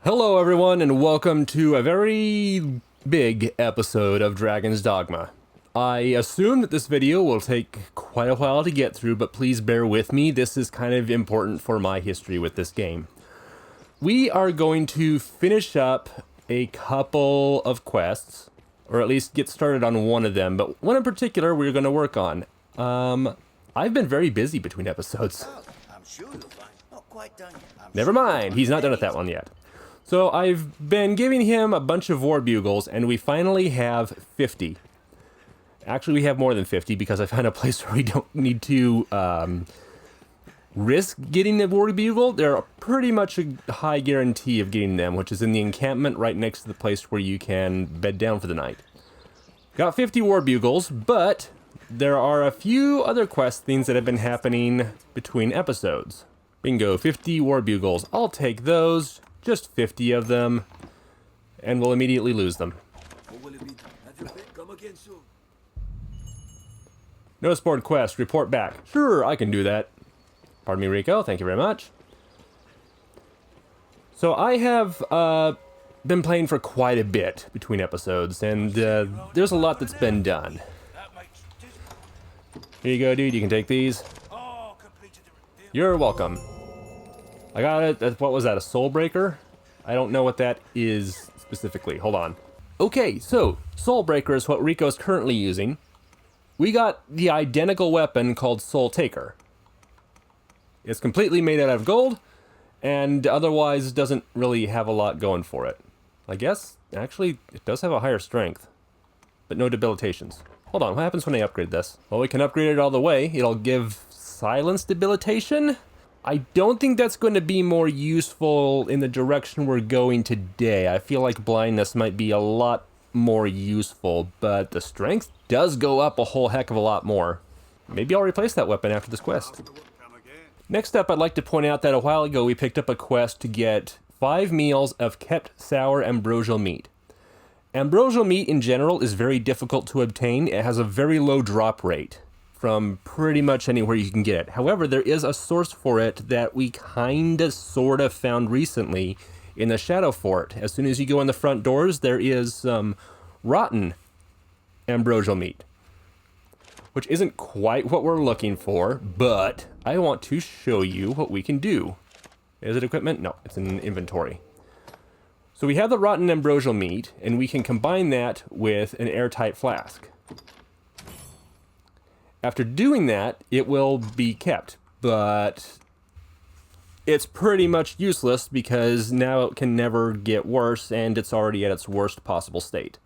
Hello everyone and welcome to a very big episode of Dragon's Dogma. I assume that this video will take quite a while to get through, but please bear with me. This is kind of important for my history with this game. We are going to finish up a couple of quests, or at least get started on one of them, but one in particular we're going to work on. I've been very busy between episodes. I'm sure you'll find not quite done yet. Never mind, he's not done with that one yet. So I've been giving him a bunch of war bugles, and we finally have 50. Actually, we have more than 50 because I found a place where we don't need to risk getting the war bugle. They're pretty much a high guarantee of getting them, which is in the encampment right next to the place where you can bed down for the night. Got 50 war bugles, but there are a few other quest things that have been happening between episodes. Bingo, 50 war bugles. I'll take those. Just 50 of them, and we'll immediately lose them. Notice board quest, report back. Sure, I can do that. Pardon me, Rico, thank you very much. So I have been playing for quite a bit between episodes, and there's a lot that's been done. Here you go, dude, you can take these. You're welcome. I got it. What was that, a soul breaker? I don't know what that is specifically. Hold on. Okay, so soul breaker is what Rico's currently using. We got the identical weapon called Soul Taker. It's completely made out of gold, and otherwise doesn't really have a lot going for it. I guess, actually, it does have a higher strength, but no debilitations. Hold on, what happens when I upgrade this? Well, we can upgrade it all the way. It'll give silence debilitation. I don't think that's going to be more useful in the direction we're going today. I feel like blindness might be a lot more useful, but the strength does go up a whole heck of a lot more. Maybe I'll replace that weapon after this quest. Next up, I'd like to point out that a while ago we picked up a quest to get 5 meals of kept sour ambrosial meat. Ambrosial meat in general is very difficult to obtain. It has a very low drop rate from pretty much anywhere you can get it. However, there is a source for it that we kinda sorta found recently in the Shadow Fort. As soon as you go in the front doors, there is some rotten ambrosial meat, which isn't quite what we're looking for, but I want to show you what we can do. Is it equipment? No, it's in inventory. So we have the rotten ambrosial meat, and we can combine that with an airtight flask. After doing that, it will be kept, but it's pretty much useless because now it can never get worse and it's already at its worst possible state.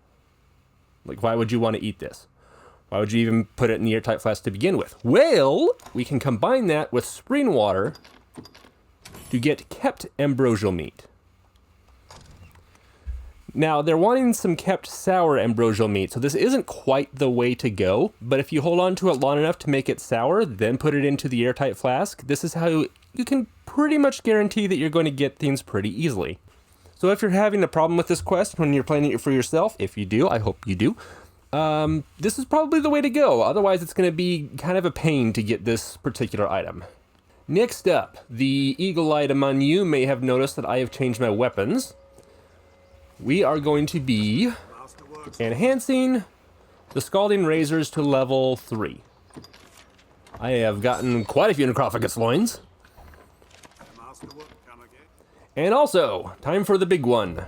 Like, why would you want to eat this? Why would you even put it in the airtight flask to begin with? Well, we can combine that with spring water to get kept ambrosial meat. Now, they're wanting some kept sour ambrosial meat, so this isn't quite the way to go, but if you hold on to it long enough to make it sour, then put it into the airtight flask, this is how you can pretty much guarantee that you're going to get things pretty easily. So if you're having a problem with this quest when you're playing it for yourself, if you do, I hope you do, this is probably the way to go. Otherwise, it's going to be kind of a pain to get this particular item. Next up, the eagle item on you may have noticed that I have changed my weapons. We are going to be enhancing the Scalding Razors to level 3. I have gotten quite a few Necrophagus loins. And also, time for the big one.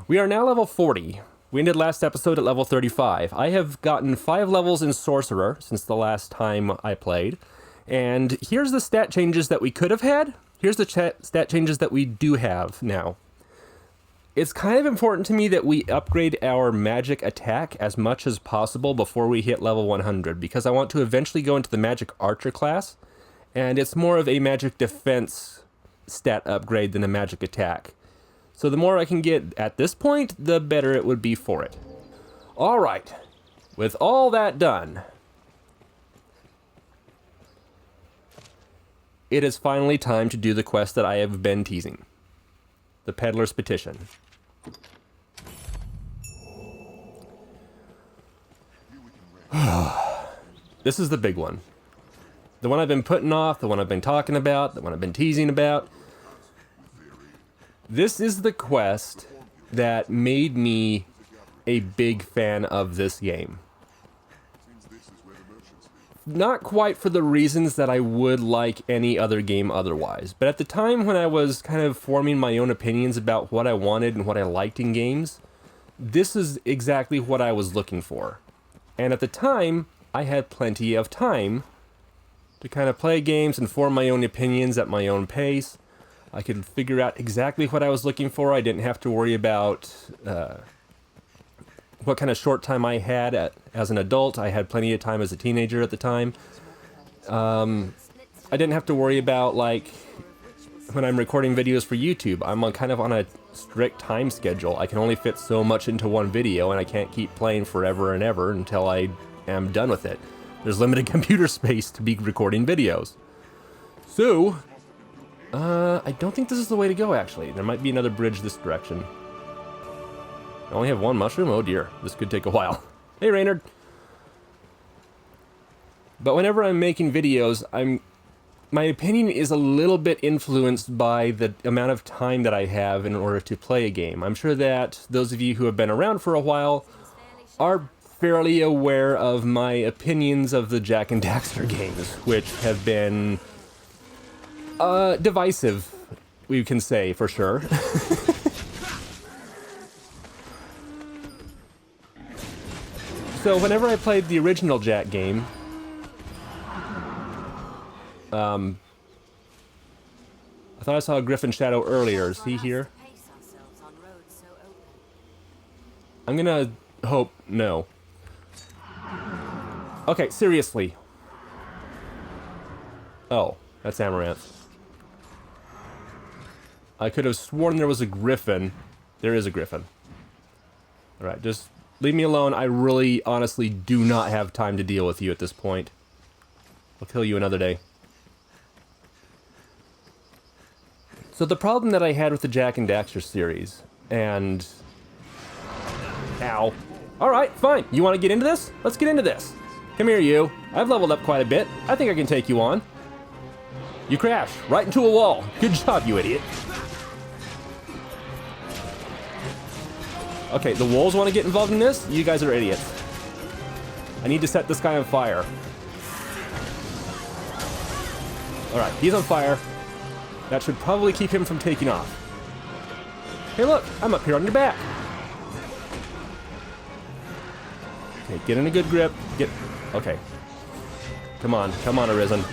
We are now level 40. We ended last episode at level 35. I have gotten 5 levels in Sorcerer since the last time I played. And here's the stat changes that we could have had. Here's the stat changes that we do have now. It's kind of important to me that we upgrade our magic attack as much as possible before we hit level 100, because I want to eventually go into the magic archer class, and it's more of a magic defense stat upgrade than a magic attack. So the more I can get at this point, the better it would be for it. All right, with all that done, it is finally time to do the quest that I have been teasing. The Peddler's Petition. This is the big one. The one I've been putting off, the one I've been talking about, the one I've been teasing about. This is the quest that made me a big fan of this game. Not quite for the reasons that I would like any other game otherwise, but at the time when I was kind of forming my own opinions about what I wanted and what I liked in games, this is exactly what I was looking for. And at the time, I had plenty of time to kind of play games and form my own opinions at my own pace. I could figure out exactly what I was looking for. I didn't have to worry about what kind of short time I had as an adult. I had plenty of time as a teenager at the time. I didn't have to worry about, like, when I'm recording videos for YouTube, I'm kind of on a strict time schedule. I can only fit so much into one video, and I can't keep playing forever and ever until I am done with it. There's limited computer space to be recording videos. So, I don't think this is the way to go, actually. There might be another bridge this direction. I only have one mushroom? Oh dear, this could take a while. Hey, Reynard! But whenever I'm making videos, my opinion is a little bit influenced by the amount of time that I have in order to play a game. I'm sure that those of you who have been around for a while are fairly aware of my opinions of the Jak and Daxter games, which have been divisive, we can say for sure. So whenever I played the original Jak game, I thought I saw a Griffin Shadow earlier. Is he here? I'm gonna hope no. Okay, seriously. Oh, that's Amaranth. I could have sworn there was a Griffin. There is a Griffin. Alright, just leave me alone. I really, honestly do not have time to deal with you at this point. I'll kill you another day. So the problem that I had with the Jak and Daxter series, and... Ow. Alright, fine. You want to get into this? Let's get into this. Come here, you. I've leveled up quite a bit. I think I can take you on. You crash right into a wall. Good job, you idiot. Okay, the wolves want to get involved in this? You guys are idiots. I need to set this guy on fire. Alright, he's on fire. That should probably keep him from taking off. Hey look, I'm up here on your back. Okay, get in a good grip. Okay. Come on, Arisen.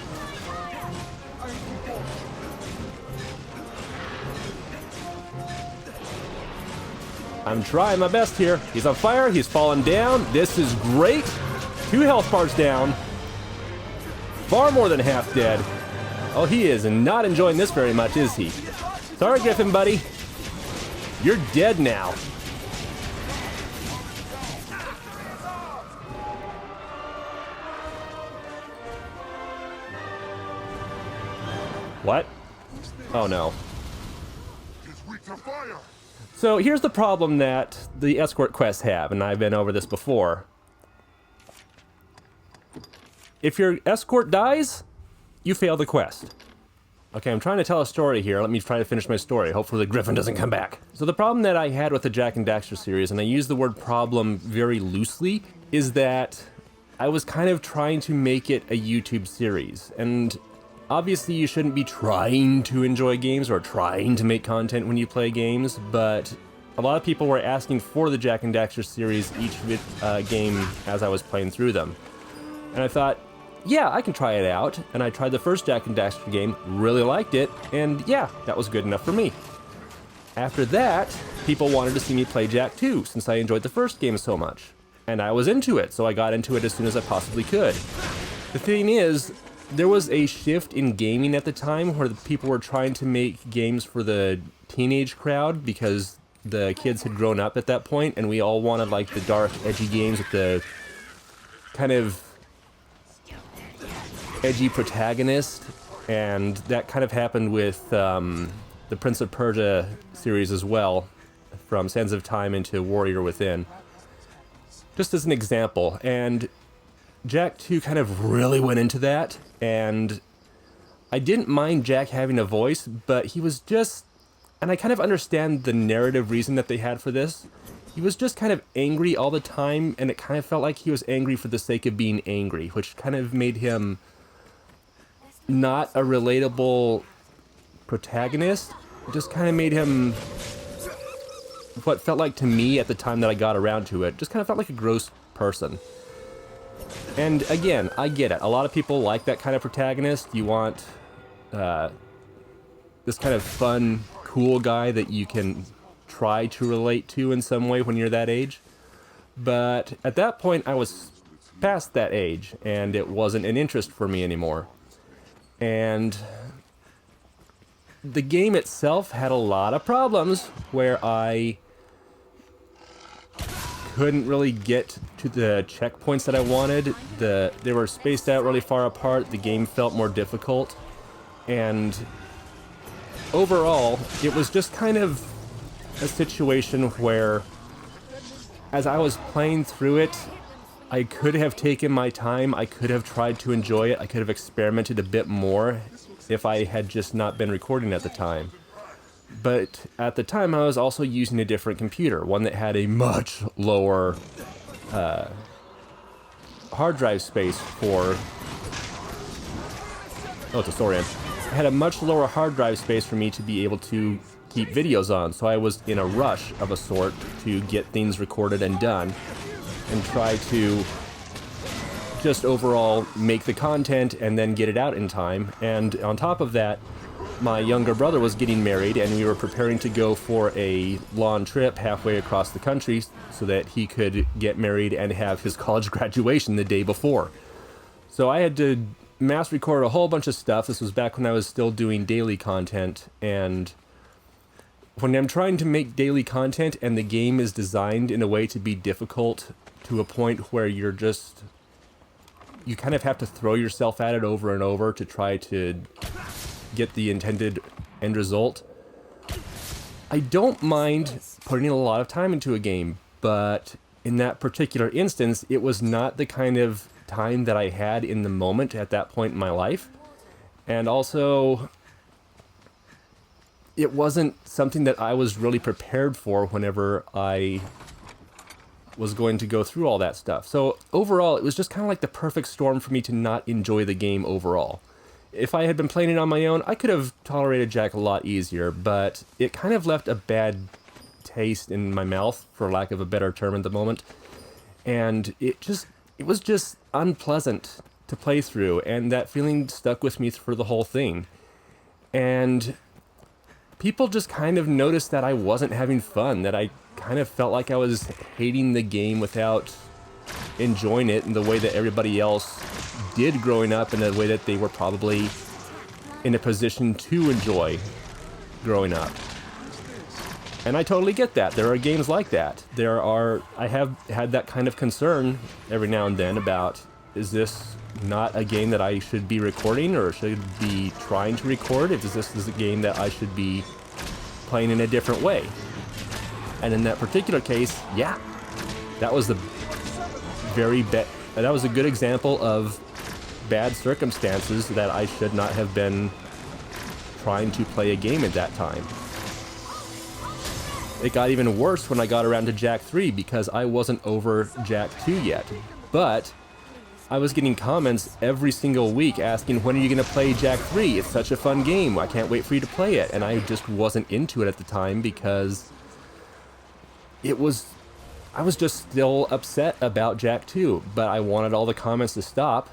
I'm trying my best here. He's on fire, he's falling down. This is great. 2 health bars down. Far more than half dead. Oh, he is not enjoying this very much, is he? Sorry, Griffin, buddy. You're dead now. What? Oh, no. So here's the problem that the escort quests have, and I've been over this before. If your escort dies, you fail the quest. Okay, I'm trying to tell a story here. Let me try to finish my story. Hopefully the Griffin doesn't come back. So the problem that I had with the Jak and Daxter series, and I use the word problem very loosely, is that I was kind of trying to make it a YouTube series. And obviously you shouldn't be trying to enjoy games or trying to make content when you play games, but a lot of people were asking for the Jak and Daxter series each game as I was playing through them. And I thought, yeah, I can try it out. And I tried the first Jak and Daxter game, really liked it, and yeah, that was good enough for me. After that, people wanted to see me play Jak 2, since I enjoyed the first game so much. And I was into it, so I got into it as soon as I possibly could. The thing is, there was a shift in gaming at the time where the people were trying to make games for the teenage crowd because the kids had grown up at that point, and we all wanted like the dark, edgy games with the kind of edgy protagonist, and that kind of happened with the Prince of Persia series as well, from Sands of Time into Warrior Within. Just as an example, and Jak 2 kind of really went into that, and I didn't mind Jak having a voice, but he was just, and I kind of understand the narrative reason that they had for this. He was just kind of angry all the time, and it kind of felt like he was angry for the sake of being angry, which kind of made him not a relatable protagonist. It just kind of made him, what felt like to me at the time that I got around to it, just kind of felt like a gross person. And again, I get it. A lot of people like that kind of protagonist. You want this kind of fun, cool guy that you can try to relate to in some way when you're that age. But at that point, I was past that age, and it wasn't an interest for me anymore. And the game itself had a lot of problems where I couldn't really get to the checkpoints that I wanted. They were spaced out really far apart. The game felt more difficult. And overall, it was just kind of a situation where, as I was playing through it, I could have taken my time. I could have tried to enjoy it. I could have experimented a bit more if I had just not been recording at the time. But at the time, I was also using a different computer, one that had a much lower hard drive space for... Oh, it's a Saurian. It had a much lower hard drive space for me to be able to keep videos on, so I was in a rush of a sort to get things recorded and done, and try to just overall make the content and then get it out in time. And on top of that, my younger brother was getting married, and we were preparing to go for a long trip halfway across the country so that he could get married and have his college graduation the day before. So I had to mass record a whole bunch of stuff. This was back when I was still doing daily content, and when I'm trying to make daily content and the game is designed in a way to be difficult to a point where you kind of have to throw yourself at it over and over to try to get the intended end result. I don't mind putting a lot of time into a game, but in that particular instance, it was not the kind of time that I had in the moment at that point in my life. And also, it wasn't something that I was really prepared for whenever I was going to go through all that stuff. So overall, it was just kind of like the perfect storm for me to not enjoy the game overall. If I had been playing it on my own, I could have tolerated Jack a lot easier, but it kind of left a bad taste in my mouth, for lack of a better term at the moment. And it was just unpleasant to play through, and that feeling stuck with me for the whole thing. And people just kind of noticed that I wasn't having fun, that I kind of felt like I was hating the game without enjoying it in the way that everybody else did growing up, in a way that they were probably in a position to enjoy growing up. And I totally get that. There are games like that. I have had that kind of concern every now and then about, is this not a game that I should be recording or should be trying to record? Is this a game that I should be playing in a different way? And in that particular case, yeah, that was a good example of bad circumstances that I should not have been trying to play a game at that time. It got even worse when I got around to Jak 3 because I wasn't over Jak 2 yet. But I was getting comments every single week asking, when are you going to play Jak 3? It's such a fun game. I can't wait for you to play it. And I just wasn't into it at the time because I was just still upset about Jak 2, but I wanted all the comments to stop.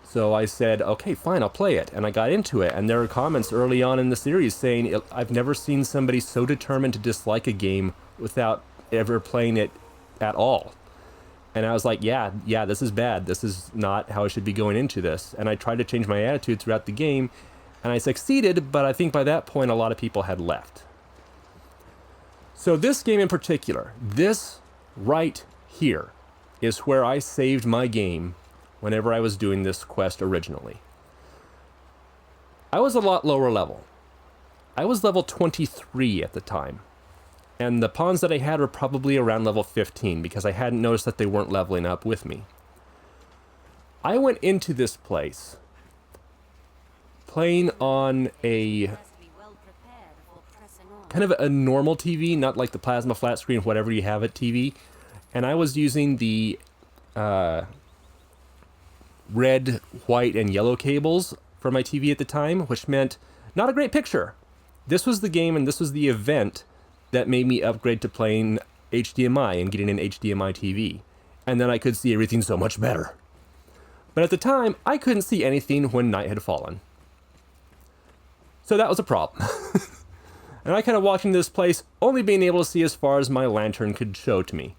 So I said, okay, fine, I'll play it. And I got into it. And there were comments early on in the series saying, I've never seen somebody so determined to dislike a game without ever playing it at all. And I was like, yeah, this is bad. This is not how I should be going into this. And I tried to change my attitude throughout the game, and I succeeded, but I think by that point a lot of people had left. So this game in particular, this right here, is where I saved my game whenever I was doing this quest originally. I was a lot lower level. I was level 23 at the time. And the pawns that I had were probably around level 15 because I hadn't noticed that they weren't leveling up with me. I went into this place playing on a kind of a normal TV, not like the plasma flat screen, whatever you have at TV. And I was using the red, white, and yellow cables for my TV at the time, which meant not a great picture. This was the game and this was the event that made me upgrade to playing HDMI and getting an HDMI TV. And then I could see everything so much better. But at the time, I couldn't see anything when night had fallen. So that was a problem. And I kind of walked into this place only being able to see as far as my lantern could show to me.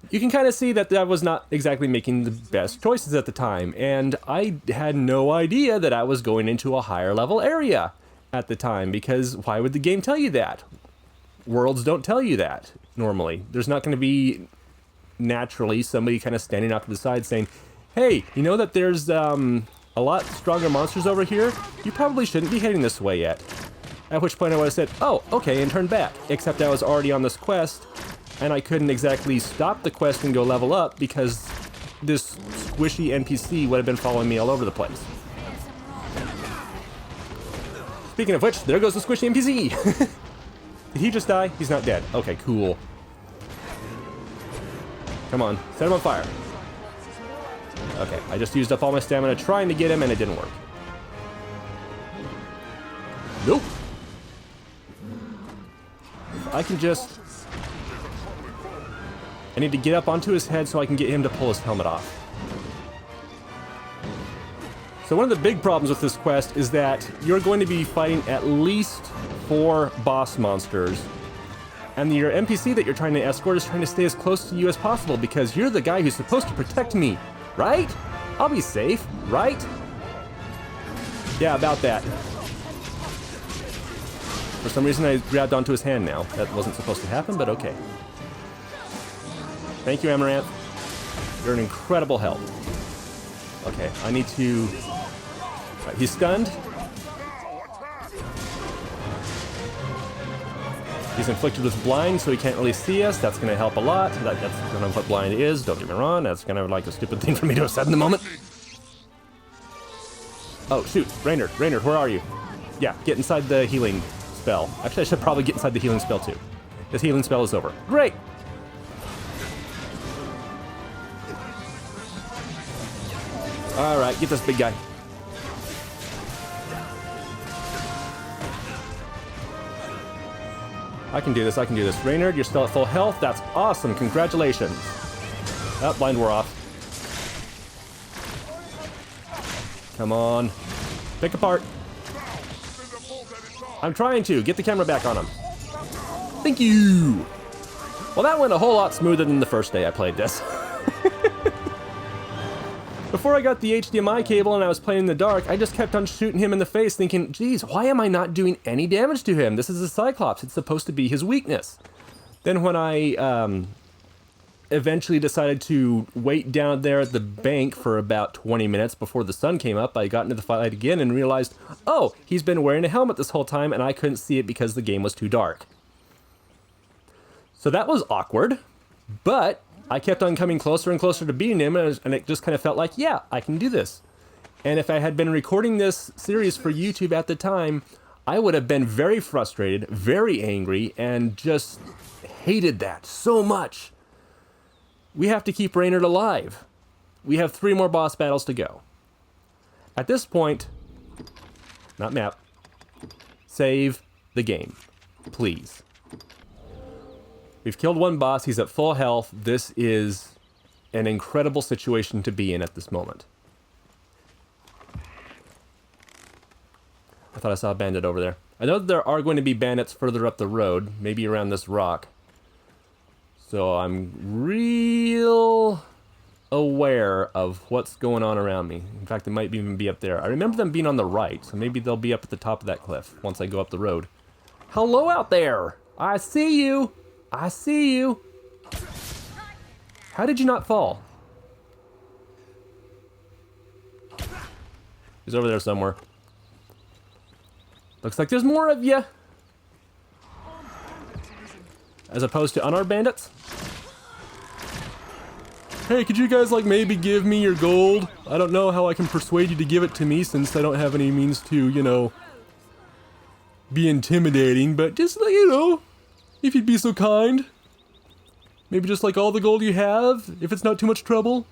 You can kind of see that I was not exactly making the best choices at the time, and I had no idea that I was going into a higher level area at the time, because why would the game tell you that? Worlds don't tell you that, normally. There's not going to be, naturally, somebody kind of standing off to the side saying, hey, you know that there's a lot stronger monsters over here? You probably shouldn't be heading this way yet. At which point I would have said, oh, okay, and turned back. Except I was already on this quest, and I couldn't exactly stop the quest and go level up because this squishy NPC would have been following me all over the place. Speaking of which, there goes the squishy NPC! Did he just die? He's not dead. Okay, cool. Come on, set him on fire. Okay, I just used up all my stamina trying to get him and it didn't work. Nope. I can just... I need to get up onto his head so I can get him to pull his helmet off. So one of the big problems with this quest is that you're going to be fighting at least 4 boss monsters. And your NPC that you're trying to escort is trying to stay as close to you as possible because you're the guy who's supposed to protect me, right? I'll be safe, right? Yeah, about that. For some reason I grabbed onto his hand now. That wasn't supposed to happen, but okay. Thank you, Amaranth. You're an incredible help. Okay, I need to... Right, he's stunned. He's inflicted with blind, so he can't really see us. That's going to help a lot. That's kind of what blind is. Don't get me wrong. That's kind of like a stupid thing for me to have said in the moment. Oh, shoot. Reynard, where are you? Yeah, get inside the healing spell. Actually, I should probably get inside the healing spell, too. This healing spell is over. Great! Alright, get this big guy. I can do this, I can do this. Reynard, you're still at full health. That's awesome, congratulations. That blind wore off. Come on. Pick apart. I'm trying to. Get the camera back on him. Thank you! Well, that went a whole lot smoother than the first day I played this. Before I got the HDMI cable and I was playing in the dark, I just kept on shooting him in the face thinking, geez, why am I not doing any damage to him? This is a Cyclops. It's supposed to be his weakness. Then when I eventually decided to wait down there at the bank for about 20 minutes before the sun came up, I got into the fight again and realized, oh, he's been wearing a helmet this whole time and I couldn't see it because the game was too dark. So that was awkward, but I kept on coming closer and closer to beating him, and it just kind of felt like, yeah, I can do this. And if I had been recording this series for YouTube at the time, I would have been very frustrated, very angry, and just hated that so much. We have to keep Reynard alive. We have 3 more boss battles to go. At this point, not map, save the game, please. We've killed 1 boss, he's at full health. This is an incredible situation to be in at this moment. I thought I saw a bandit over there. I know that there are going to be bandits further up the road, maybe around this rock. So I'm real aware of what's going on around me. In fact, they might even be up there. I remember them being on the right, so maybe they'll be up at the top of that cliff once I go up the road. Hello out there! I see you! I see you! How did you not fall? He's over there somewhere. Looks like there's more of you! As opposed to unarmed bandits? Hey, could you guys, like, maybe give me your gold? I don't know how I can persuade you to give it to me since I don't have any means to, you know, be intimidating, but just, you know, if you'd be so kind. Maybe just like all the gold you have, if it's not too much trouble.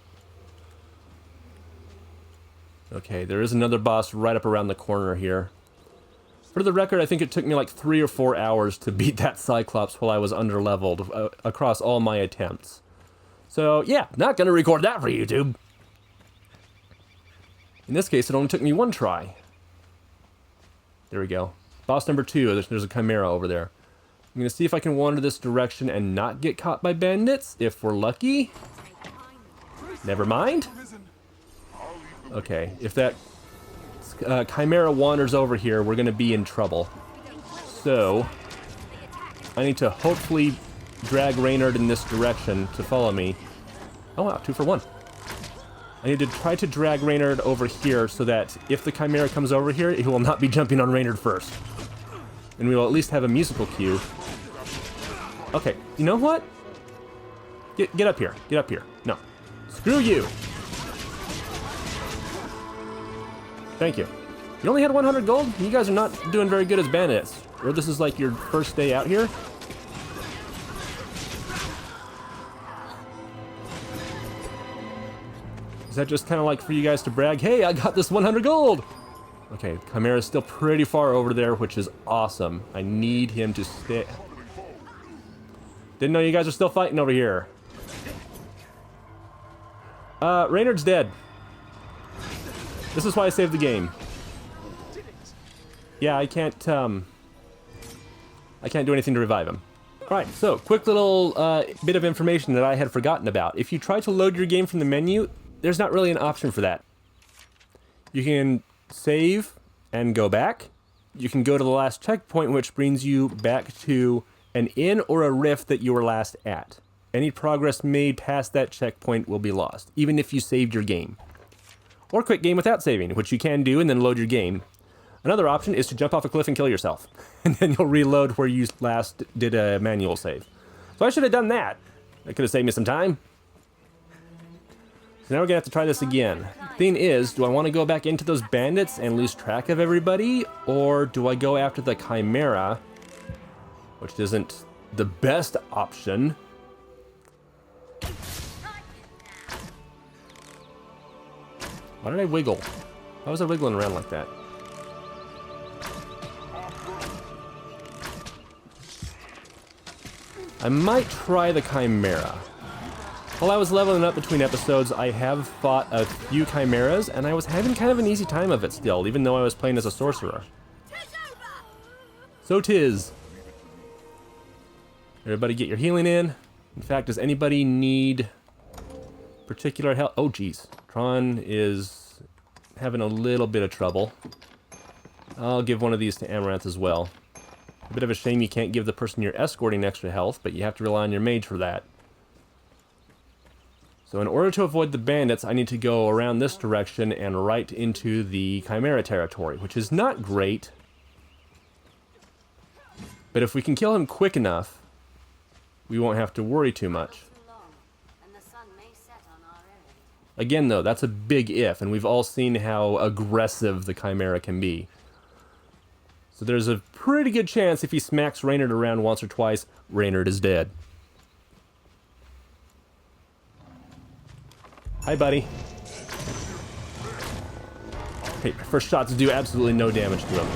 Okay, there is another boss right up around the corner here. For the record, I think it took me like 3 or 4 hours to beat that Cyclops while I was underleveled across all my attempts. So, yeah, not gonna record that for YouTube. In this case, it only took me 1 try. There we go. Boss number 2, there's a Chimera over there. I'm gonna see if I can wander this direction and not get caught by bandits, if we're lucky. Never mind. Okay, if that Chimera wanders over here, we're gonna be in trouble. So, I need to hopefully drag Reynard in this direction to follow me. Oh wow, 2 for 1. I need to try to drag Reynard over here so that if the Chimera comes over here, he will not be jumping on Reynard first. And we will at least have a musical cue. Okay, you know what? Get up here. Get up here. No. Screw you. Thank you. You only had 100 gold? You guys are not doing very good as bandits. Or this is like your first day out here? Is that just kind of like for you guys to brag, hey, I got this 100 gold? Okay, Chimera's still pretty far over there, which is awesome. I need him to stay. Didn't know you guys are still fighting over here. Reynard's dead. This is why I saved the game. Yeah, I can't do anything to revive him. Alright, so, quick little bit of information that I had forgotten about. If you try to load your game from the menu, there's not really an option for that. You can save and go back. You can go to the last checkpoint, which brings you back to an inn or a rift that you were last at. Any progress made past that checkpoint will be lost, even if you saved your game. Or quit game without saving, which you can do and then load your game. Another option is to jump off a cliff and kill yourself, and then you'll reload where you last did a manual save. So I should have done that. That could have saved me some time. So now we're gonna have to try this again. Thing is, do I want to go back into those bandits and lose track of everybody, or do I go after the Chimera, which isn't the best option? Why did I wiggle? Why was I wiggling around like that? I might try the Chimera. While I was leveling up between episodes, I have fought a few Chimeras, and I was having kind of an easy time of it still, even though I was playing as a sorcerer. So 'tis. Everybody get your healing in. In fact, does anybody need particular help? Oh, geez. Tron is having a little bit of trouble. I'll give one of these to Amaranth as well. A bit of a shame you can't give the person you're escorting extra health, but you have to rely on your mage for that. So in order to avoid the bandits, I need to go around this direction and right into the Chimera territory, which is not great. But if we can kill him quick enough, we won't have to worry too much. Again, though, that's a big if, and we've all seen how aggressive the Chimera can be. So there's a pretty good chance if he smacks Reynard around once or twice, Reynard is dead. Hi, buddy. Okay, my first shots do absolutely no damage to him.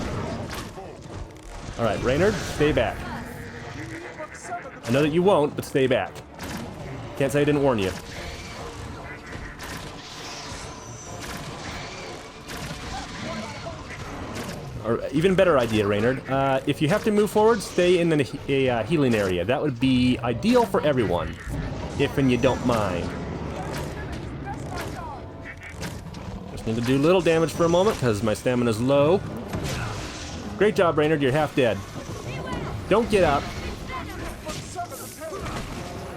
Alright, Reynard, stay back. I know that you won't, but stay back. Can't say I didn't warn you. Or even better idea, Reynard. If you have to move forward, stay in a healing area. That would be ideal for everyone, if and you don't mind. Just need to do little damage for a moment because my stamina's low. Great job, Reynard. You're half dead. Don't get up.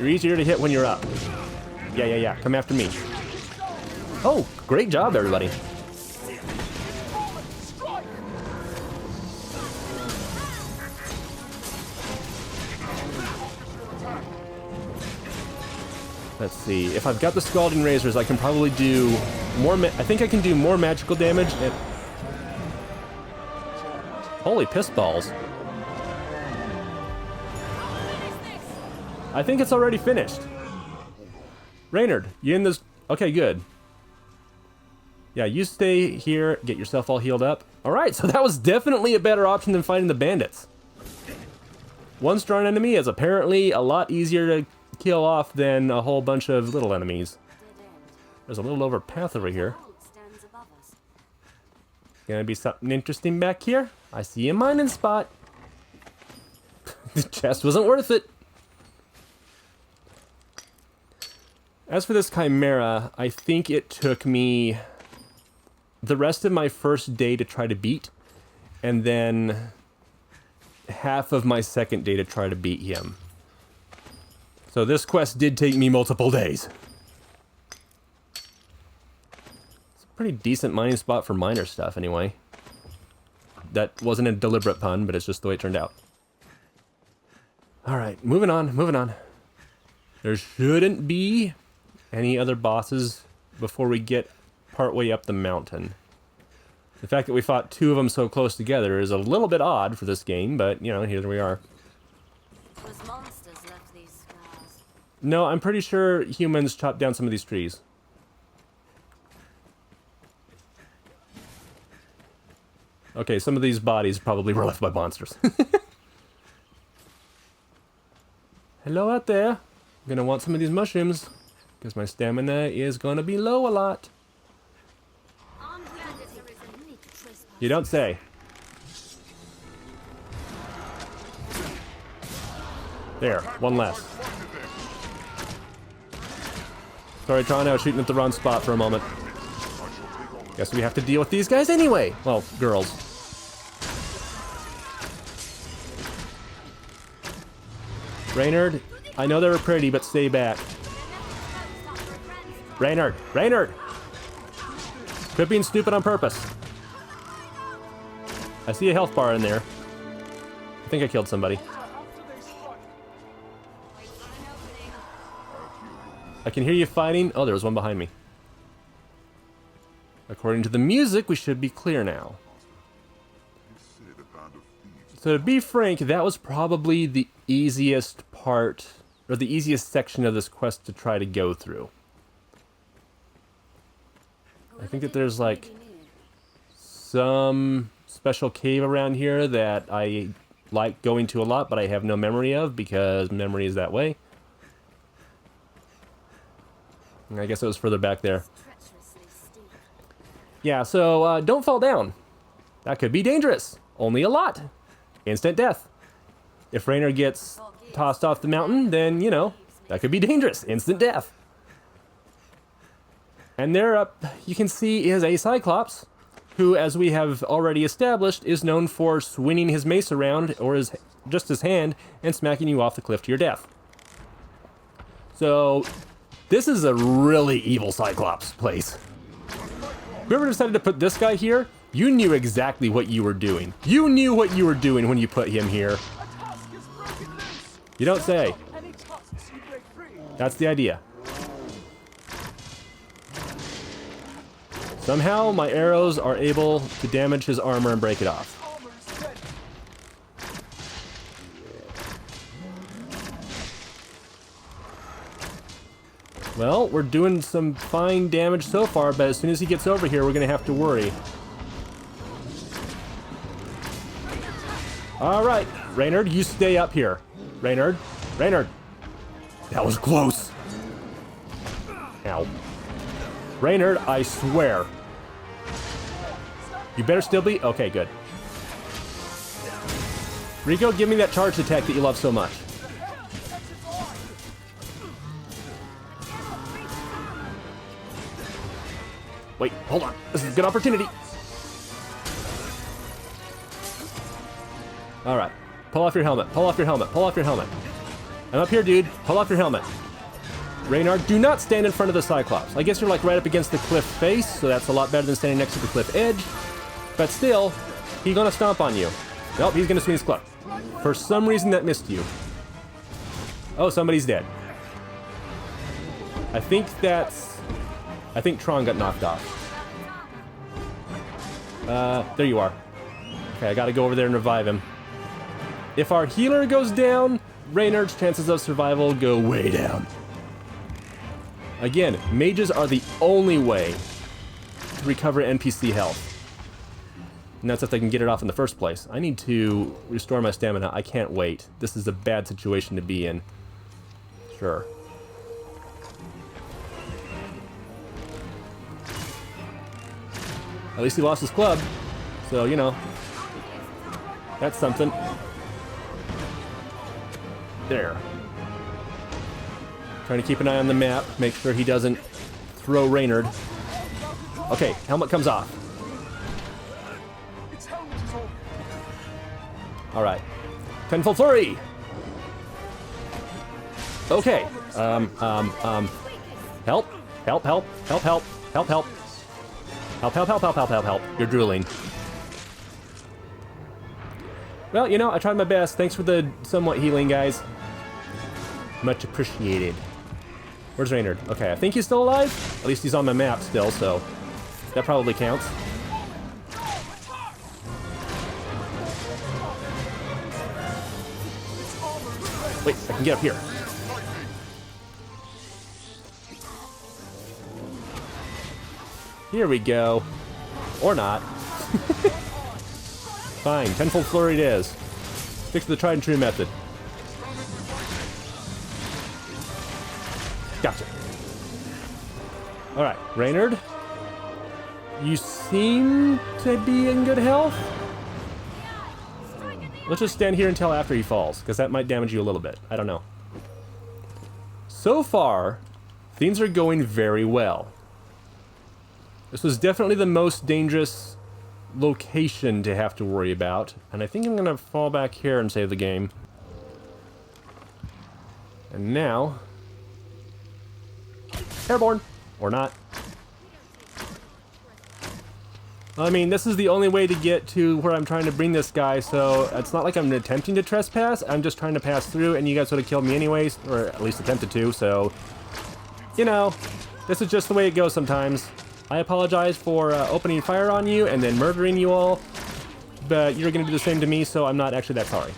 You're easier to hit when you're up. Yeah. Come after me. Oh, great job, everybody. Let's see. If I've got the Scalding Razors, I can probably do more. I think I can do more magical damage. Holy piss balls. I think it's already finished. Reynard, you in this? Okay, good. Yeah, you stay here, get yourself all healed up. Alright, so that was definitely a better option than fighting the bandits. One strong enemy is apparently a lot easier to kill off than a whole bunch of little enemies. There's a little overpath over here. Gonna be something interesting back here. I see a mining spot. The chest wasn't worth it. As for this Chimera, I think it took me the rest of my first day to try to beat, and then half of my second day to try to beat him. So this quest did take me multiple days. It's a pretty decent mining spot for miner stuff anyway. That wasn't a deliberate pun, but it's just the way it turned out. Alright, moving on, moving on. There shouldn't be any other bosses before we get partway up the mountain. The fact that we fought two of them so close together is a little bit odd for this game, but, you know, here we are. Was monsters left these scars? No, I'm pretty sure humans chopped down some of these trees. Okay, some of these bodies probably were left by monsters. Hello out there. I'm gonna want some of these mushrooms, because my stamina is gonna be low a lot. You don't say. There, one less. Sorry, Tron, I was shooting at the wrong spot for a moment. Guess we have to deal with these guys anyway. Well, girls. Reynard, I know they were pretty, but stay back. Reynard! Reynard! Quit being stupid on purpose. I see a health bar in there. I think I killed somebody. I can hear you fighting. Oh, there was one behind me. According to the music, we should be clear now. So to be frank, that was probably the easiest part, or the easiest section of this quest to try to go through. I think that there's like some special cave around here that I like going to a lot, but I have no memory of because memory is that way. And I guess it was further back there. Yeah, so don't fall down. That could be dangerous. Only a lot. Instant death. If Raynor gets tossed off the mountain, then, you know, that could be dangerous. Instant death. And there up, you can see, is a Cyclops, who, as we have already established, is known for swinging his mace around, or just his hand, and smacking you off the cliff to your death. So, this is a really evil Cyclops place. Whoever decided to put this guy here, you knew exactly what you were doing. You knew what you were doing when you put him here. You don't say. That's the idea. Somehow, my arrows are able to damage his armor and break it off. Well, we're doing some fine damage so far, but as soon as he gets over here, we're going to have to worry. Alright, Reynard, you stay up here. Reynard, Reynard. That was close. Ow. Reynard, I swear. You better still be? Okay, good. Rico, give me that charged attack that you love so much. Wait, hold on. This is a good opportunity. Alright. Pull off your helmet. Pull off your helmet. Pull off your helmet. I'm up here, dude. Pull off your helmet. Reynard, do not stand in front of the Cyclops. I guess you're like right up against the cliff face, so that's a lot better than standing next to the cliff edge. But still, he's gonna stomp on you. Nope, he's gonna swing his club. For some reason that missed you. Oh, somebody's dead. I think Tron got knocked off. There you are. Okay, I gotta go over there and revive him. If our healer goes down, Reynard's chances of survival go way down. Again, mages are the only way to recover NPC health. And that's if they can get it off in the first place. I need to restore my stamina. I can't wait. This is a bad situation to be in. Sure. At least he lost his club. So, you know. That's something. There. Trying to keep an eye on the map. Make sure he doesn't throw Reynard. Okay, helmet comes off. Alright. Tenfold Flurry! Okay. Help. Help, help, help, help, help, help, help. Help, help, help, help, help, help, help. You're drooling. Well, you know, I tried my best. Thanks for the somewhat healing, guys. Much appreciated. Where's Reynard? Okay, I think he's still alive. At least he's on my map still, so that probably counts. Wait, I can get up here. Here we go. Or not. Fine, tenfold flurry it is. Stick to the tried and true method. Gotcha. Alright, Reynard. You seem to be in good health. Let's just stand here until after he falls, because that might damage you a little bit. I don't know. So far, things are going very well. This was definitely the most dangerous location to have to worry about, and I think I'm going to fall back here and save the game. And now... airborne! Or not. I mean, this is the only way to get to where I'm trying to bring this guy, so it's not like I'm attempting to trespass. I'm just trying to pass through, and you guys would have killed me anyways, or at least attempted to, so... you know, this is just the way it goes sometimes. I apologize for opening fire on you and then murdering you all, but you're going to do the same to me, so I'm not actually that sorry.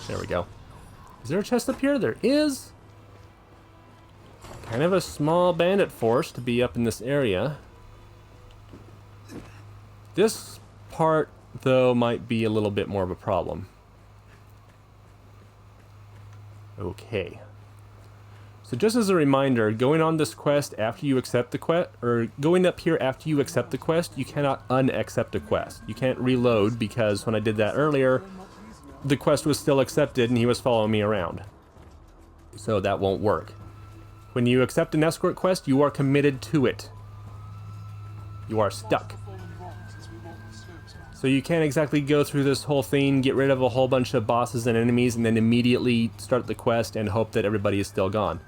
There we go. Is there a chest up here? There is. Kind of a small bandit force to be up in this area. This part, though, might be a little bit more of a problem. Okay. So just as a reminder, going on this quest after you accept the quest, or going up here after you accept the quest, you cannot unaccept a quest. You can't reload, because when I did that earlier, the quest was still accepted and he was following me around. So that won't work. When you accept an escort quest, you are committed to it. You are stuck. So you can't exactly go through this whole thing, get rid of a whole bunch of bosses and enemies, and then immediately start the quest and hope that everybody is still gone.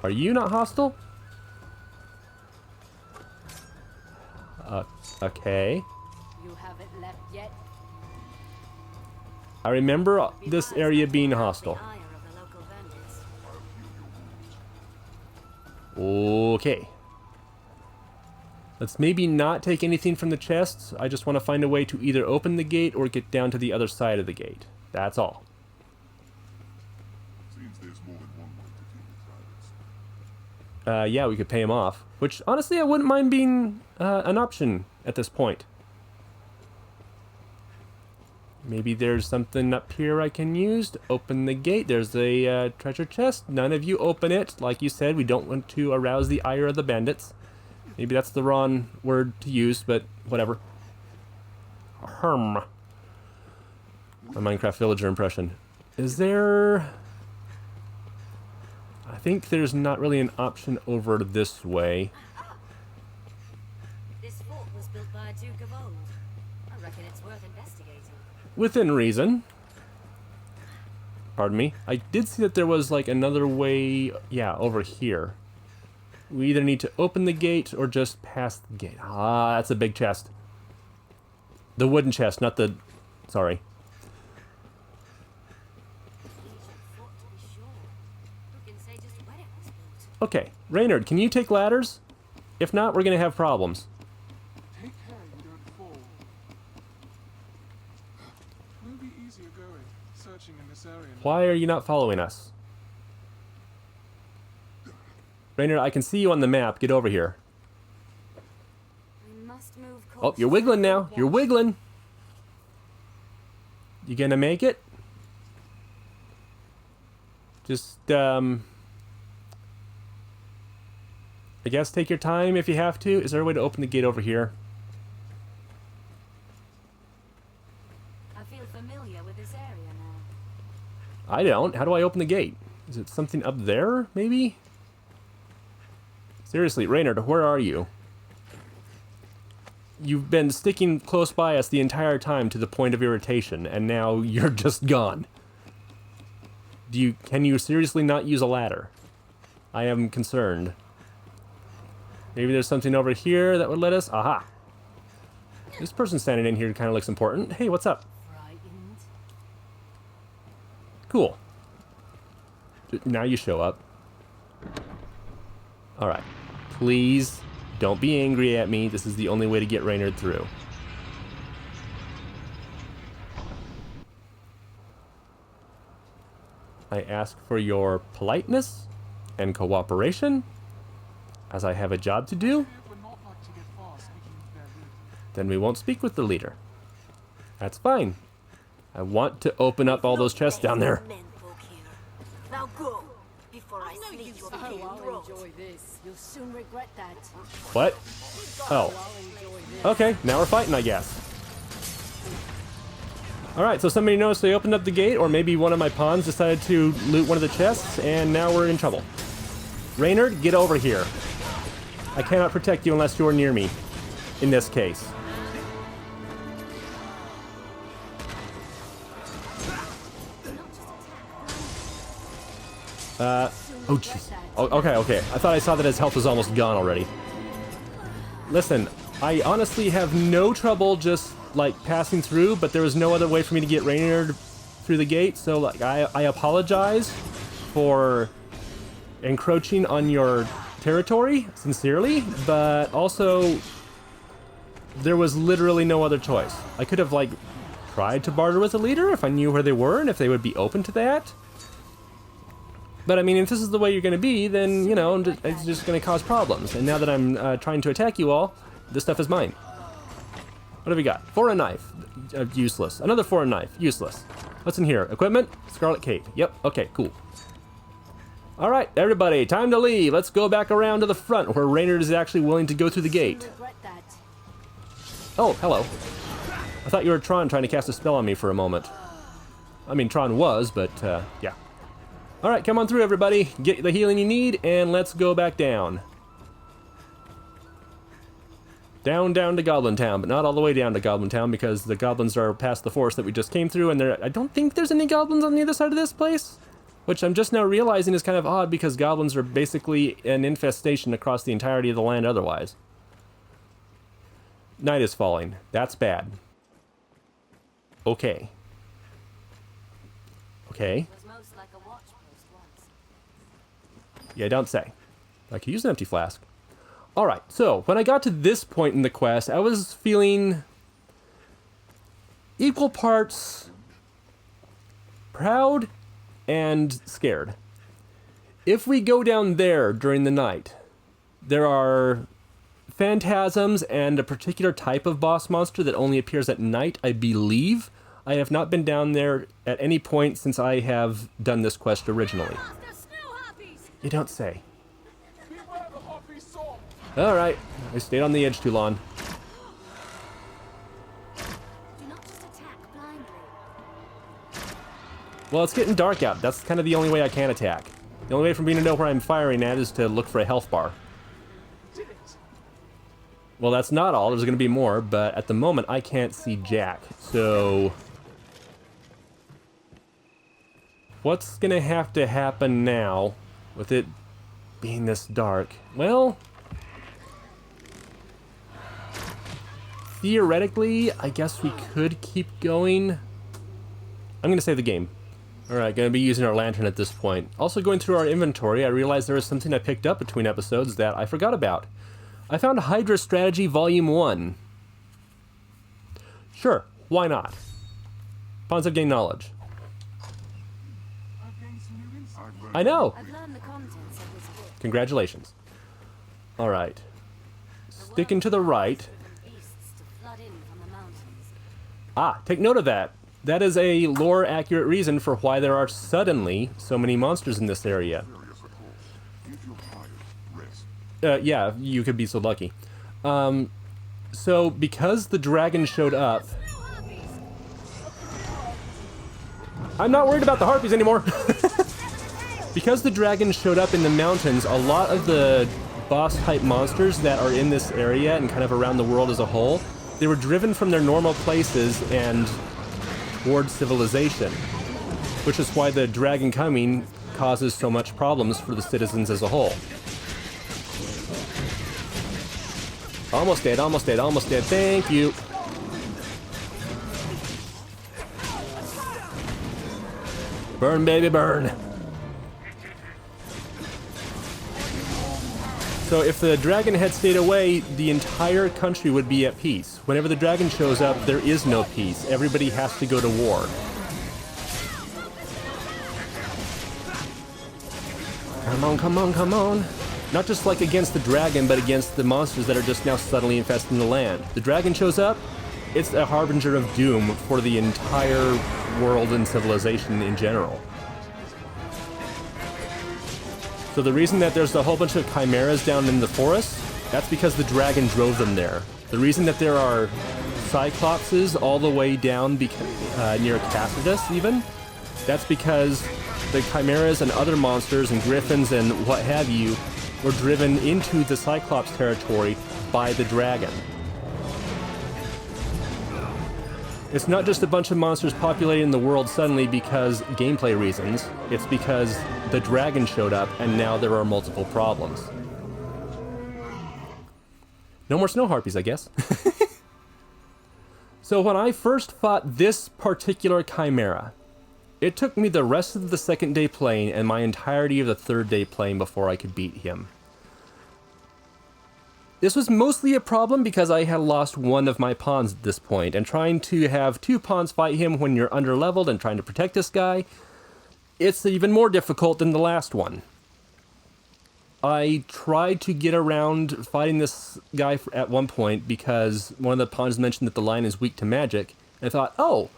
Are you not hostile? Okay. You haven't left yet. I remember this area being hostile. The ire of the local bandits. Okay. Let's maybe not take anything from the chests. I just want to find a way to either open the gate or get down to the other side of the gate. That's all. Seems there's more than one way to deal with pirates. Yeah, we could pay him off. Which, honestly, I wouldn't mind being an option at this point. Maybe there's something up here I can use to open the gate. There's a treasure chest. None of you open it. Like you said, we don't want to arouse the ire of the bandits. Maybe that's the wrong word to use, but whatever. My Minecraft villager impression. Is there... I think there's not really an option over this way. This fort was built by a Duke of old. I reckon it's worth investigating. Within reason. Pardon me. I did see that there was like another way, yeah, over here. We either need to open the gate or just pass the gate. Ah, that's a big chest. The wooden chest, not the... sorry. Okay, Reynard, can you take ladders? If not, we're gonna have problems. Take care you don't fall. Will be easier going, searching in this area. Why are you not following us? Reynard, I can see you on the map. Get over here. We must move Oh, you're wiggling now. You're wiggling. You gonna make it? Just, I guess take your time if you have to. Is there a way to open the gate over here? I feel familiar with this area now. I don't. How do I open the gate? Is it something up there, maybe? Seriously, Reynard, where are you? You've been sticking close by us the entire time to the point of irritation, and now you're just gone. Can you seriously not use a ladder? I am concerned. Maybe there's something over here that would let us... Aha! This person standing in here kind of looks important. Hey, what's up? Frightened. Cool. Now you show up. Alright. Please, don't be angry at me. This is the only way to get Reynard through. I ask for your politeness and cooperation, as I have a job to do. It would not like to get far speaking with their leader. Then we won't speak with the leader. That's fine. I want to open up all those chests down there. Menfolk here. Now go before I slit your Oh, pale I'll throat. enjoy this. You'll soon regret that. What? Oh. I'll enjoy this. Okay, now we're fighting, I guess. Alright, so somebody noticed they opened up the gate, or maybe one of my pawns decided to loot one of the chests, and now we're in trouble. Reynard, get over here. I cannot protect you unless you're near me, in this case. Oh, jeez. Oh, okay. I thought I saw that his health was almost gone already. Listen, I honestly have no trouble just, like, passing through, but there was no other way for me to get Reynard through the gate, so, like, I apologize for encroaching on your territory, sincerely, but also, there was literally no other choice. I could have, like, tried to barter with the leader if I knew where they were and if they would be open to that. But, I mean, if this is the way you're going to be, then, you know, it's just going to cause problems. And now that I'm trying to attack you all, this stuff is mine. What have we got? Foreign knife. Useless. Another foreign knife. Useless. What's in here? Equipment? Scarlet Cape. Yep. Okay, cool. Alright, everybody. Time to leave. Let's go back around to the front where Reynard is actually willing to go through the gate. Regret that. Oh, hello. I thought you were Tron trying to cast a spell on me for a moment. I mean, Tron was, but, yeah. Alright, come on through, everybody. Get the healing you need, and let's go back down. Down to Goblin Town, but not all the way down to Goblin Town, because the goblins are past the forest that we just came through, and I don't think there's any goblins on the other side of this place. Which I'm just now realizing is kind of odd, because goblins are basically an infestation across the entirety of the land otherwise. Night is falling. That's bad. Okay. Okay. Was most like a watch post once. Yeah, don't say. I could use an empty flask. Alright, so when I got to this point in the quest, I was feeling equal parts proud and scared. If we go down there during the night, there are phantasms and a particular type of boss monster that only appears at night, I believe. I have not been down there at any point since I have done this quest originally. Master Snow Harpies! You don't say. Beware the harpy sword! Alright, I stayed on the edge too long. Do not just attack blindly. Well, it's getting dark out. That's kind of the only way I can attack. The only way for me to know where I'm firing at is to look for a health bar. Did it! Well, that's not all. There's going to be more, but at the moment, I can't see jack. So, what's going to have to happen now with it being this dark? Well, theoretically, I guess we could keep going. I'm going to save the game. Alright, gonna be using our lantern at this point. Also going through our inventory, I realized there was something I picked up between episodes that I forgot about. I found Hydra Strategy Volume 1. Sure, why not? Pawns have gained knowledge. I know! I've learned the contents of this book. Congratulations. Alright. Sticking to the right. Beasts to flood in from the mountains. Ah, take note of that. That is a lore-accurate reason for why there are suddenly so many monsters in this area. Yeah, you could be so lucky. So, because the dragon showed up... I'm not worried about the harpies anymore! Because the dragon showed up in the mountains, a lot of the boss-type monsters that are in this area and kind of around the world as a whole, they were driven from their normal places and toward civilization. Which is why the dragon coming causes so much problems for the citizens as a whole. Almost dead, almost dead, almost dead. Thank you. Burn, baby, burn. So if the dragon had stayed away, the entire country would be at peace. Whenever the dragon shows up, there is no peace. Everybody has to go to war. Come on, come on, come on. Not just like against the dragon, but against the monsters that are just now suddenly infesting the land. The dragon shows up, it's a harbinger of doom for the entire world and civilization in general. So the reason that there's a whole bunch of chimeras down in the forest, that's because the dragon drove them there. The reason that there are cyclopses all the way down near Cassidus even, that's because the chimeras and other monsters and griffins and what have you were driven into the Cyclops territory by the dragon. It's not just a bunch of monsters populating the world suddenly because gameplay reasons, it's because the dragon showed up and now there are multiple problems. No more snow harpies, I guess. So when I first fought this particular chimera, it took me the rest of the second day playing and my entirety of the third day playing before I could beat him. This was mostly a problem because I had lost one of my pawns at this point, and trying to have two pawns fight him when you're under-leveled and trying to protect this guy, it's even more difficult than the last one. I tried to get around fighting this guy at one point because one of the pawns mentioned that the lion is weak to magic, and I thought, oh,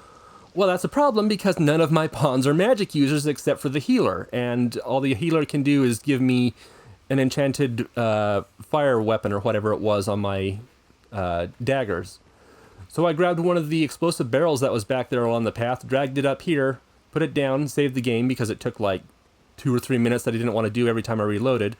well, that's a problem because none of my pawns are magic users except for the healer, and all the healer can do is give me an enchanted fire weapon or whatever it was on my daggers. So I grabbed one of the explosive barrels that was back there along the path, dragged it up here, put it down, saved the game because it took like 2 or 3 minutes that I didn't want to do every time I reloaded.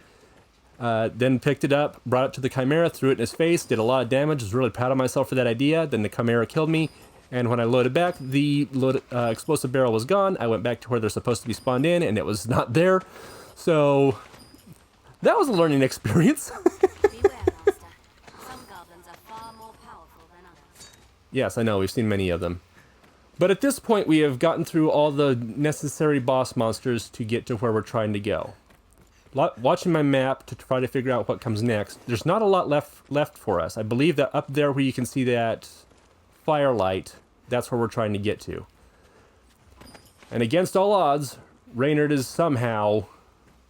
Then picked it up, brought it to the chimera, threw it in his face, did a lot of damage, was really proud of myself for that idea. Then the chimera killed me, and when I loaded back, the explosive barrel was gone. I went back to where they're supposed to be spawned in, and it was not there. So that was a learning experience. Beware, Master. Some goblins are far more powerful than others. Yes, I know, we've seen many of them. But at this point, we have gotten through all the necessary boss monsters to get to where we're trying to go. Watching my map to try to figure out what comes next, there's not a lot left for us. I believe that up there where you can see that firelight, that's where we're trying to get to. And against all odds, Reynard is somehow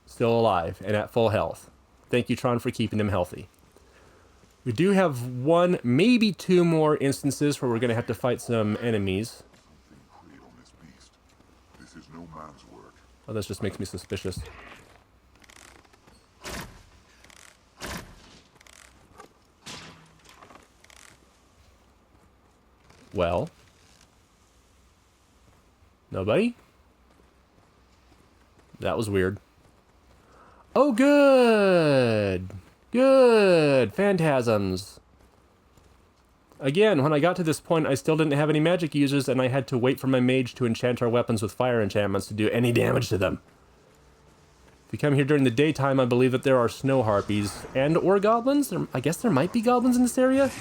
still alive and at full health. Thank you, Tron, for keeping him healthy. We do have 1, maybe 2 more instances where we're going to have to fight some enemies. This is no man's work. Oh, this just makes me suspicious. Well. Nobody? That was weird. Oh, good! Good! Phantasms. Again, when I got to this point, I still didn't have any magic users, and I had to wait for my mage to enchant our weapons with fire enchantments to do any damage to them. If you come here during the daytime, I believe that there are snow harpies and or goblins. I guess there might be goblins in this area.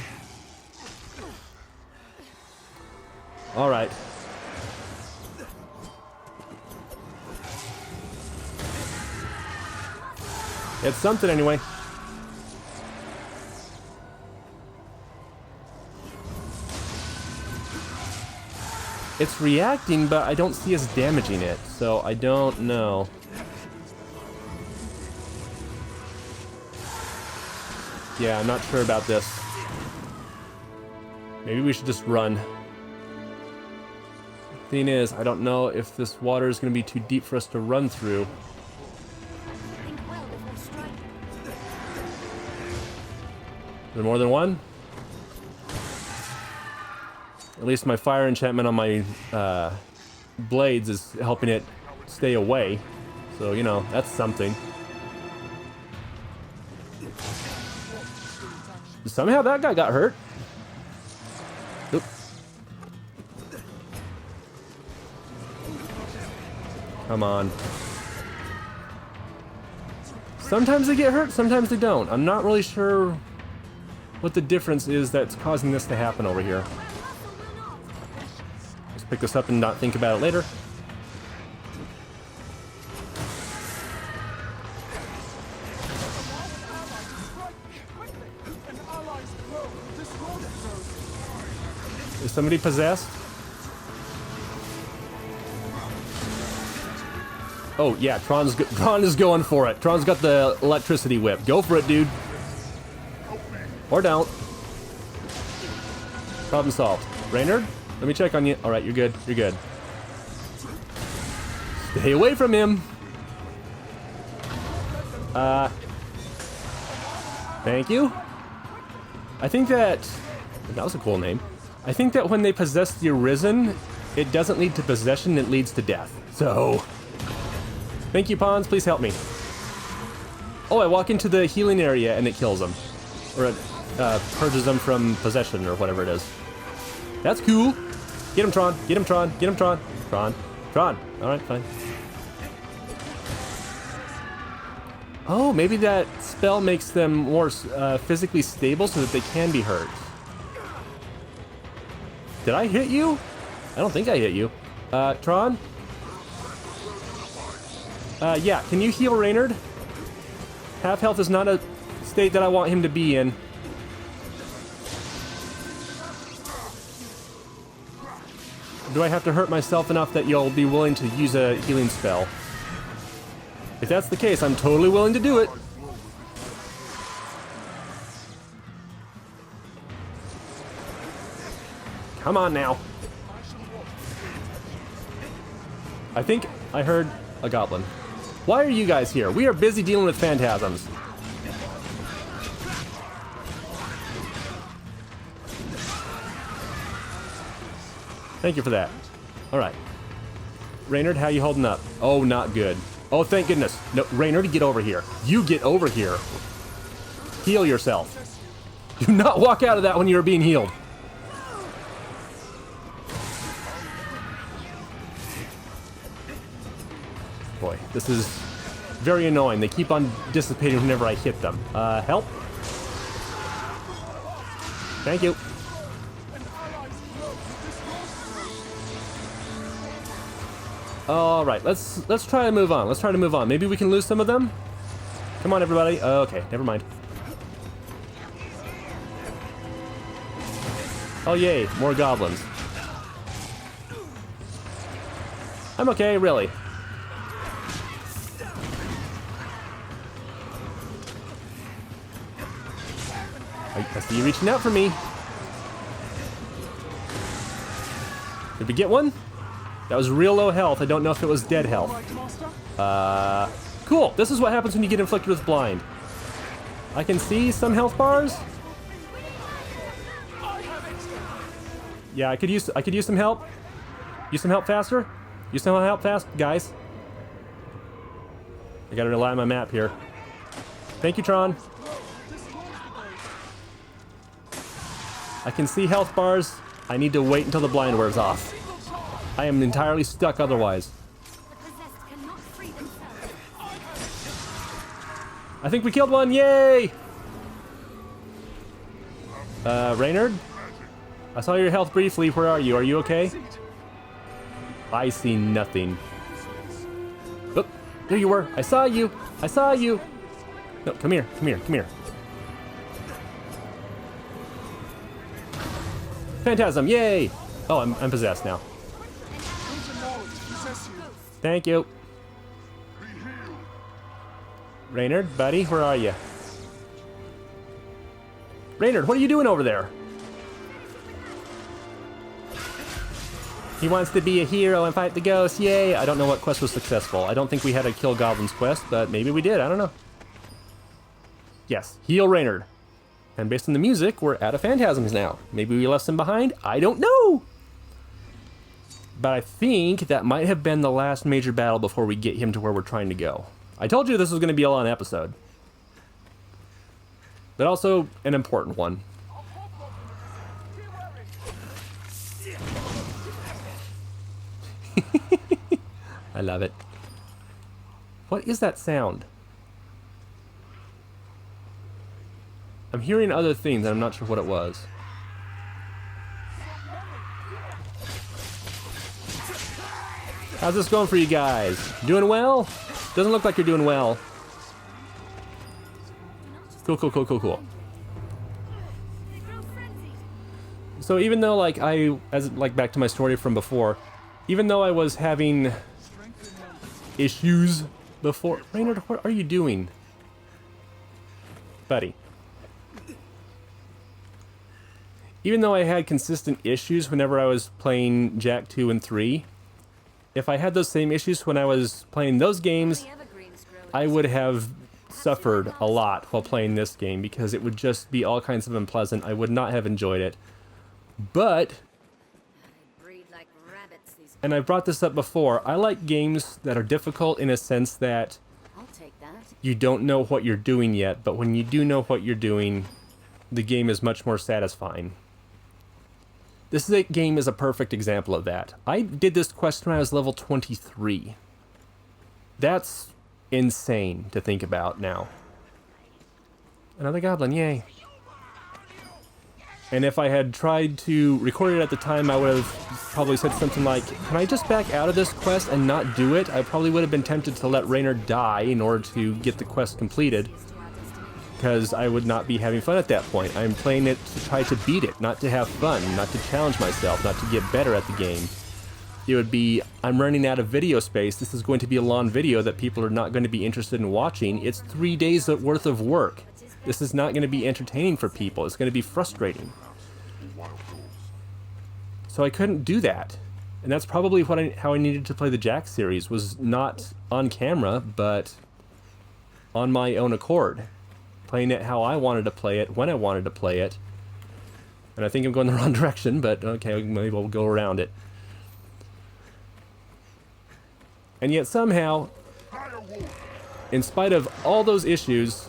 Alright. It's something anyway. It's reacting, but I don't see us damaging it, so I don't know. Yeah, I'm not sure about this. Maybe we should just run. Thing is, I don't know if this water is going to be too deep for us to run through. Think well before striking. Is there more than one? At least my fire enchantment on my blades is helping it stay away. So, you know, that's something. Somehow that guy got hurt. Oop. Come on. Sometimes they get hurt, sometimes they don't. I'm not really sure what the difference is that's causing this to happen over here. Let's pick this up and not think about it later. Is somebody possessed? Oh yeah, Tron is going for it. Tron's got the electricity whip. Go for it, dude. Or don't. Problem solved. Reynard, let me check on you. All right, you're good. You're good. Stay away from him. Thank you. I think that was a cool name. I think that when they possess the Arisen, it doesn't lead to possession, it leads to death. So, thank you, pawns. Please help me. Oh, I walk into the healing area and it kills them. Or it purges them from possession or whatever it is. That's cool. Get him, Tron. Get him, Tron. Get him, Tron. Tron. Tron. Alright, fine. Oh, maybe that spell makes them more physically stable so that they can be hurt. Did I hit you? I don't think I hit you. Tron? Yeah, can you heal Reynard? Half health is not a state that I want him to be in. Do I have to hurt myself enough that you'll be willing to use a healing spell? If that's the case, I'm totally willing to do it. Come on now. I think I heard a goblin. Why are you guys here? We are busy dealing with phantasms. Thank you for that. Alright. Reynard, how you holding up? Oh, not good. Oh, thank goodness. No, Reynard, get over here. You get over here. Heal yourself. Do not walk out of that when you're being healed. Boy, this is very annoying. They keep on dissipating whenever I hit them. Help? Thank you. All right, let's try to move on. Let's try to move on. Maybe we can lose some of them. Come on, everybody. Okay, never mind. Oh yay, more goblins. I'm okay, really. I see you reaching out for me. Did we get one? That was real low health. I don't know if it was dead health. Cool. This is what happens when you get inflicted with blind. I can see some health bars. Yeah, I could use some help. Use some help faster. Use some help fast, guys. I gotta rely on my map here. Thank you, Tron. I can see health bars. I need to wait until the blind wears off. I am entirely stuck otherwise. The possessed cannot free themselves. I think we killed one. Yay! Reynard? I saw your health briefly. Where are you? Are you okay? I see nothing. Oh, there you were. I saw you. I saw you. No, come here, come here, come here. Phantasm, yay! Oh, I'm possessed now. Thank you. Reynard, buddy, where are you? Reynard, what are you doing over there? He wants to be a hero and fight the ghosts, yay! I don't know what quest was successful. I don't think we had a kill goblins quest, but maybe we did, I don't know. Yes, heal Reynard. And based on the music, we're out of phantasms now. Maybe we left some behind, I don't know! But I think that might have been the last major battle before we get him to where we're trying to go. I told you this was going to be a long episode. But also an important one. I love it. What is that sound? I'm hearing other things and I'm not sure what it was. How's this going for you guys? Doing well? Doesn't look like you're doing well. Cool, cool, cool, cool, cool. So even though back to my story from before, even though I was having issues before... Reynard, what are you doing? Buddy. Even though I had consistent issues whenever I was playing Jack 2 and 3, if I had those same issues when I was playing those games, I would have suffered a lot while playing this game because it would just be all kinds of unpleasant. I would not have enjoyed it. But... and I've brought this up before, I like games that are difficult in a sense that you don't know what you're doing yet, but when you do know what you're doing, the game is much more satisfying. This game is a perfect example of that. I did this quest when I was level 23. That's insane to think about now. Another goblin, yay. And if I had tried to record it at the time, I would have probably said something like, can I just back out of this quest and not do it? I probably would have been tempted to let Reynard die in order to get the quest completed, because I would not be having fun at that point. I'm playing it to try to beat it, not to have fun, not to challenge myself, not to get better at the game. It would be, I'm running out of video space, this is going to be a long video that people are not going to be interested in watching. It's 3 days worth of work. This is not going to be entertaining for people. It's going to be frustrating. So I couldn't do that. And that's probably how I needed to play the Jack series, was not on camera, but on my own accord. Playing it how I wanted to play it, when I wanted to play it. And I think I'm going the wrong direction, but okay, maybe we'll go around it. And yet somehow, in spite of all those issues,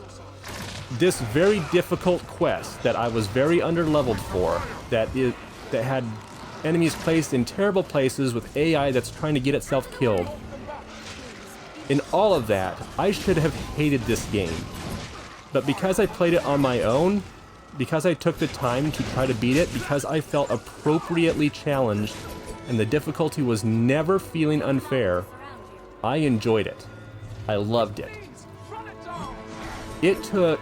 this very difficult quest that I was very underleveled for, that had enemies placed in terrible places with AI that's trying to get itself killed. In all of that, I should have hated this game. But because I played it on my own, because I took the time to try to beat it, because I felt appropriately challenged, and the difficulty was never feeling unfair, I enjoyed it. I loved it. It took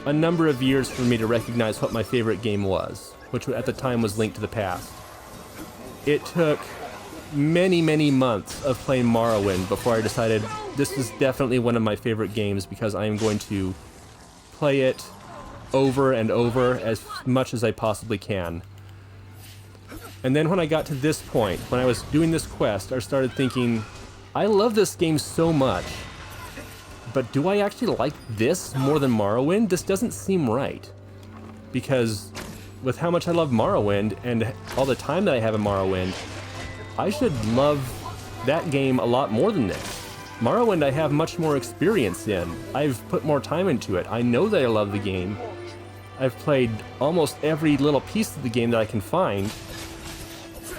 a number of years for me to recognize what my favorite game was, which at the time was Link to the Past. It took many, many months of playing Morrowind before I decided this is definitely one of my favorite games because I am going to play it over and over as much as I possibly can. And then when I got to this point, when I was doing this quest, I started thinking, I love this game so much, but do I actually like this more than Morrowind? This doesn't seem right. Because with how much I love Morrowind and all the time that I have in Morrowind, I should love that game a lot more than this. Morrowind I have much more experience in. I've put more time into it. I know that I love the game. I've played almost every little piece of the game that I can find.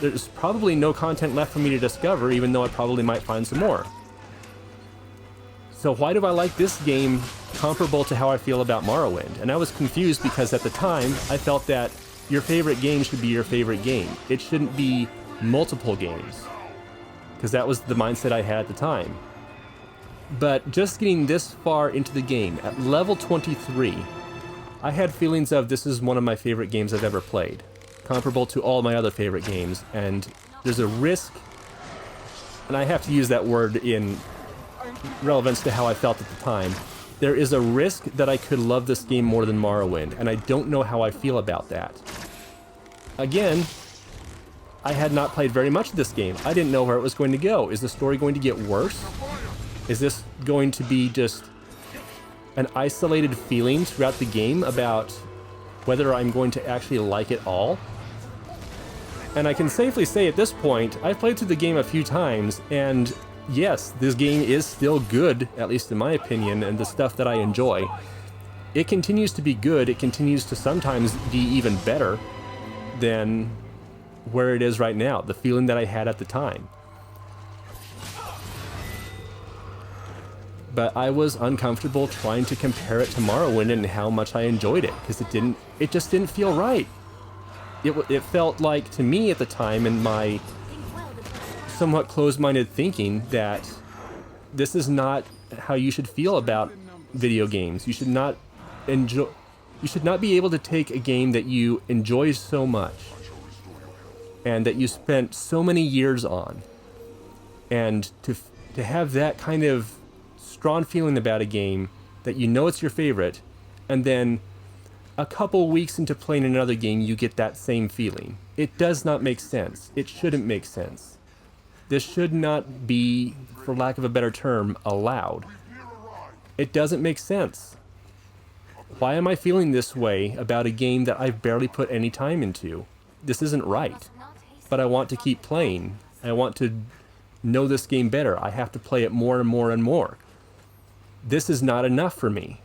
There's probably no content left for me to discover, even though I probably might find some more. So why do I like this game comparable to how I feel about Morrowind? And I was confused because at the time, I felt that your favorite game should be your favorite game. It shouldn't be multiple games. Because that was the mindset I had at the time. But just getting this far into the game, at level 23, I had feelings of this is one of my favorite games I've ever played, comparable to all my other favorite games, and there's a risk, and I have to use that word in relevance to how I felt at the time, there is a risk that I could love this game more than Morrowind, and I don't know how I feel about that. Again, I had not played very much of this game. I didn't know where it was going to go. Is the story going to get worse? Is this going to be just an isolated feeling throughout the game about whether I'm going to actually like it all? And I can safely say at this point, I've played through the game a few times, and yes, this game is still good, at least in my opinion, and the stuff that I enjoy. It continues to be good. It continues to sometimes be even better than where it is right now, the feeling that I had at the time. But I was uncomfortable trying to compare it to Morrowind and how much I enjoyed it, because it just didn't feel right. It felt like, to me at the time, in my somewhat closed-minded thinking, that this is not how you should feel about video games. You should not be able to take a game that you enjoy so much and that you spent so many years on, and to have that kind of strong feeling about a game that you know it's your favorite, and then a couple weeks into playing another game you get that same feeling. It does not make sense. It shouldn't make sense. This should not be, for lack of a better term, allowed. It doesn't make sense. Why am I feeling this way about a game that I've barely put any time into? This isn't right. But I want to keep playing. I want to know this game better. I have to play it more and more and more. This is not enough for me.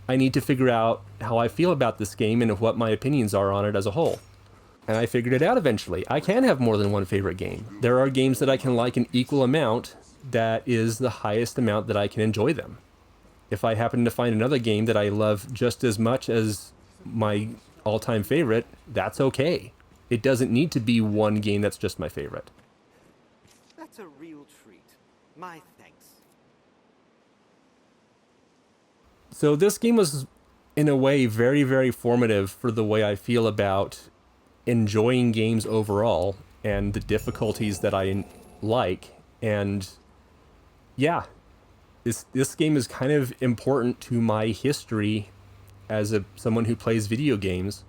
I need to figure out how I feel about this game and what my opinions are on it as a whole. And I figured it out eventually. I can have more than one favorite game. There are games that I can like an equal amount that is the highest amount that I can enjoy them. If I happen to find another game that I love just as much as my all-time favorite, that's okay. It doesn't need to be one game that's just my favorite. That's a real treat. My thanks. So this game was, in a way, very, very formative for the way I feel about enjoying games overall and the difficulties that I like. And yeah, this game is kind of important to my history as someone who plays video games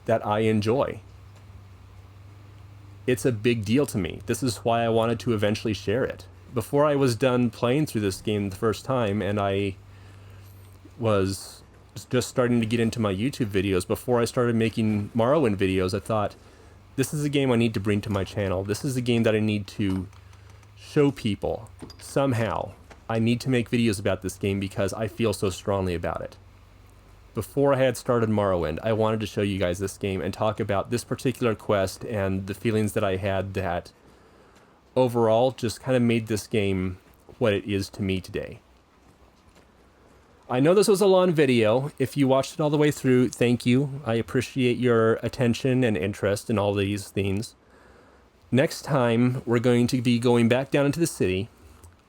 that I enjoy. It's a big deal to me. This is why I wanted to eventually share it. Before I was done playing through this game the first time, and I was just starting to get into my YouTube videos, before I started making Morrowind videos, I thought, this is a game I need to bring to my channel. This is a game that I need to show people somehow. I need to make videos about this game because I feel so strongly about it. Before I had started Morrowind, I wanted to show you guys this game and talk about this particular quest and the feelings that I had that overall just kind of made this game what it is to me today. I know this was a long video. If you watched it all the way through, thank you. I appreciate your attention and interest in all these things. Next time, we're going to be going back down into the city.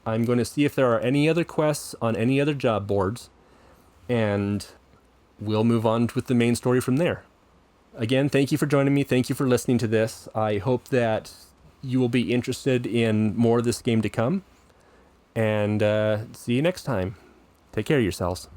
I'm going to see if there are any other quests on any other job boards, and we'll move on with the main story from there. Again, thank you for joining me. Thank you for listening to this. I hope that you will be interested in more of this game to come. And see you next time. Take care of yourselves.